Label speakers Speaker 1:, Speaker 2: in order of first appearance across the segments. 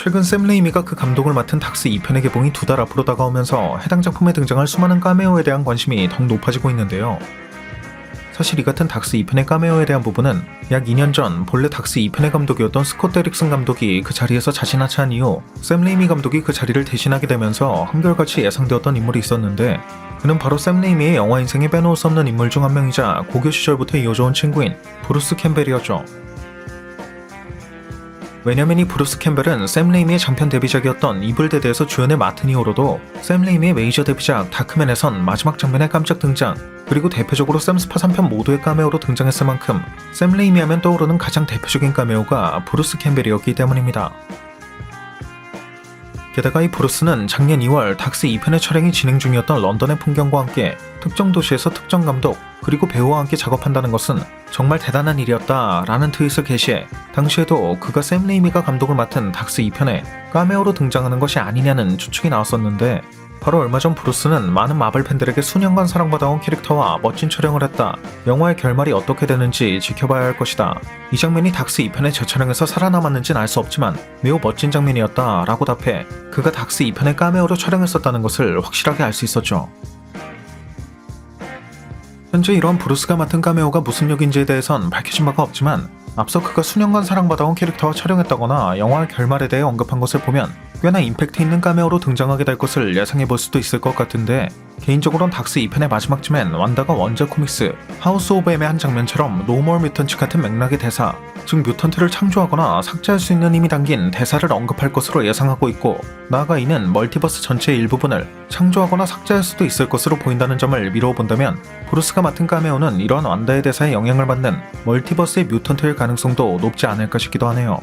Speaker 1: 최근 샘 레이미가 그 감독을 맡은 닥스 2편의 개봉이 2달 앞으로 다가오면서 해당 작품에 등장할 수많은 카메오에 대한 관심이 더욱 높아지고 있는데요. 사실 이 같은 닥스 2편의 카메오에 대한 부분은 약 2년 전 본래 닥스 2편의 감독이었던 스콧 데릭슨 감독이 그 자리에서 자진하차한 이후 샘 레이미 감독이 그 자리를 대신하게 되면서 한결같이 예상되었던 인물이 있었는데, 그는 바로 샘 레이미의 영화 인생에 빼놓을 수 없는 인물 중 한 명이자 고교 시절부터 이어져온 친구인 브루스 캠벨이었죠. 왜냐면 이 브루스 캠벨은 샘 레이미의 장편 데뷔작이었던 이블 데드에서 주연을 맡은 이후로도 샘 레이미의 메이저 데뷔작 다크맨에선 마지막 장면의 깜짝 등장, 그리고 대표적으로 샘 스파 3편 모두의 카메오로 등장했을 만큼 샘 레이미 하면 떠오르는 가장 대표적인 카메오가 브루스 캠벨이었기 때문입니다. 게다가 이 브루스는 작년 2월 닥스 2편의 촬영이 진행 중이었던 런던의 풍경과 함께 특정 도시에서 특정 감독 그리고 배우와 함께 작업한다는 것은 정말 대단한 일이었다 라는 트윗을 게시해 당시에도 그가 샘 레이미가 감독을 맡은 닥스 2편에 카메오로 등장하는 것이 아니냐는 추측이 나왔었는데, 바로 얼마 전 브루스는 많은 마블 팬들에게 수년간 사랑받아온 캐릭터와 멋진 촬영을 했다. 영화의 결말이 어떻게 되는지 지켜봐야 할 것이다. 이 장면이 닥스 2편의 재촬영에서 살아남았는지는 알 수 없지만 매우 멋진 장면이었다 라고 답해 그가 닥스 2편의 카메오로 촬영했었다는 것을 확실하게 알 수 있었죠. 현재 이러한 브루스가 맡은 카메오가 무슨 역인지에 대해선 밝혀진 바가 없지만, 앞서 그가 수년간 사랑받아온 캐릭터와 촬영했다거나 영화의 결말에 대해 언급한 것을 보면 꽤나 임팩트 있는 카메오로 등장하게 될 것을 예상해볼 수도 있을 것 같은데, 개인적으론 닥스 2편의 마지막쯤엔 완다가 원작 코믹스 하우스 오브 M의 한 장면처럼 노 모어 뮤턴츠 같은 맥락의 대사, 즉 뮤턴트를 창조하거나 삭제할 수 있는 힘이 담긴 대사를 언급할 것으로 예상하고 있고, 나아가 이는 멀티버스 전체의 일부분을 창조하거나 삭제할 수도 있을 것으로 보인다는 점을 미루어 본다면, 브루스가 맡은 카메오는 이러한 완다의 대사에 영향을 받는 멀티버스의 뮤턴트일 가능성도 높지 않을까 싶기도 하네요.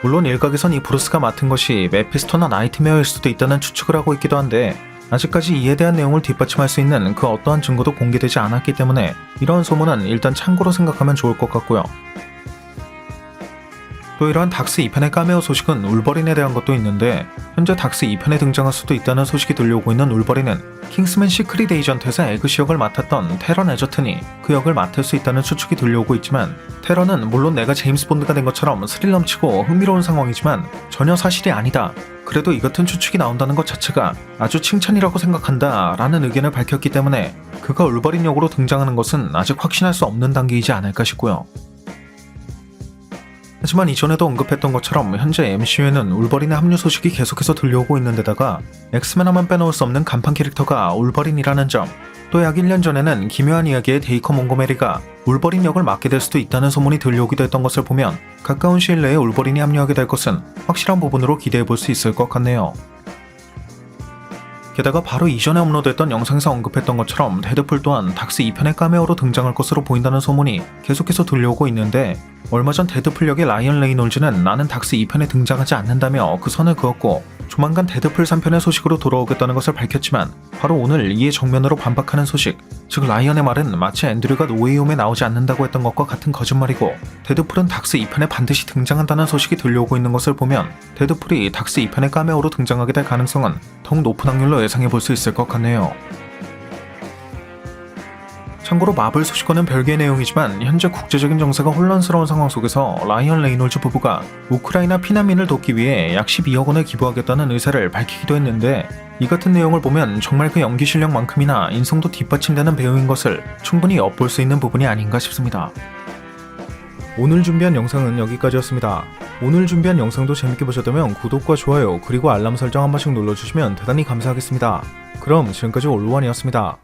Speaker 1: 물론 일각에선 이 브루스가 맡은 것이 메피스토나 나이트메어일 수도 있다는 추측을 하고 있기도 한데, 아직까지 이에 대한 내용을 뒷받침할 수 있는 그 어떠한 증거도 공개되지 않았기 때문에 이러한 소문은 일단 참고로 생각하면 좋을 것 같고요. 또 이러한 닥스 2편의 카메오 소식은 울버린에 대한 것도 있는데, 현재 닥스 2편에 등장할 수도 있다는 소식이 들려오고 있는 울버린은 킹스맨 시크릿 에이전트에서 에그시 역을 맡았던 테런 에저튼이 그 역을 맡을 수 있다는 추측이 들려오고 있지만, 테런은 물론 내가 제임스 본드가 된 것처럼 스릴 넘치고 흥미로운 상황이지만 전혀 사실이 아니다. 그래도 이 같은 추측이 나온다는 것 자체가 아주 칭찬이라고 생각한다 라는 의견을 밝혔기 때문에 그가 울버린 역으로 등장하는 것은 아직 확신할 수 없는 단계이지 않을까 싶고요. 하지만 이전에도 언급했던 것처럼 현재 MCU에는 울버린의 합류 소식이 계속해서 들려오고 있는 데다가 엑스맨 하면 빼놓을 수 없는 간판 캐릭터가 울버린이라는 점, 또 약 1년 전에는 기묘한 이야기의 데이커 몽고메리가 울버린 역을 맡게 될 수도 있다는 소문이 들려오기도 했던 것을 보면 가까운 시일 내에 울버린이 합류하게 될 것은 확실한 부분으로 기대해볼 수 있을 것 같네요. 게다가 바로 이전에 업로드했던 영상에서 언급했던 것처럼 데드풀 또한 닥스 2편의 카메오로 등장할 것으로 보인다는 소문이 계속해서 들려오고 있는데, 얼마 전 데드풀 역의 라이언 레이놀즈는 나는 닥스 2편에 등장하지 않는다며 그 선을 그었고 조만간 데드풀 3편의 소식으로 돌아오겠다는 것을 밝혔지만, 바로 오늘 이에 정면으로 반박하는 소식, 즉 라이언의 말은 마치 앤드류가 노웨이홈에 나오지 않는다고 했던 것과 같은 거짓말이고 데드풀은 닥스 2편에 반드시 등장한다는 소식이 들려오고 있는 것을 보면 데드풀이 닥스 2편의 카메오로 등장하게 될 가능성은 더욱 높은 확률로 예상해볼 수 있을 것 같네요. 참고로 마블 소식과는 별개의 내용이지만 현재 국제적인 정세가 혼란스러운 상황 속에서 라이언 레이놀즈 부부가 우크라이나 피난민을 돕기 위해 약 12억 원을 기부하겠다는 의사를 밝히기도 했는데, 이 같은 내용을 보면 정말 그 연기 실력만큼이나 인성도 뒷받침되는 배우인 것을 충분히 엿볼 수 있는 부분이 아닌가 싶습니다. 오늘 준비한 영상은 여기까지였습니다. 오늘 준비한 영상도 재밌게 보셨다면 구독과 좋아요 그리고 알람 설정 한 번씩 눌러주시면 대단히 감사하겠습니다. 그럼 지금까지 올루원이었습니다.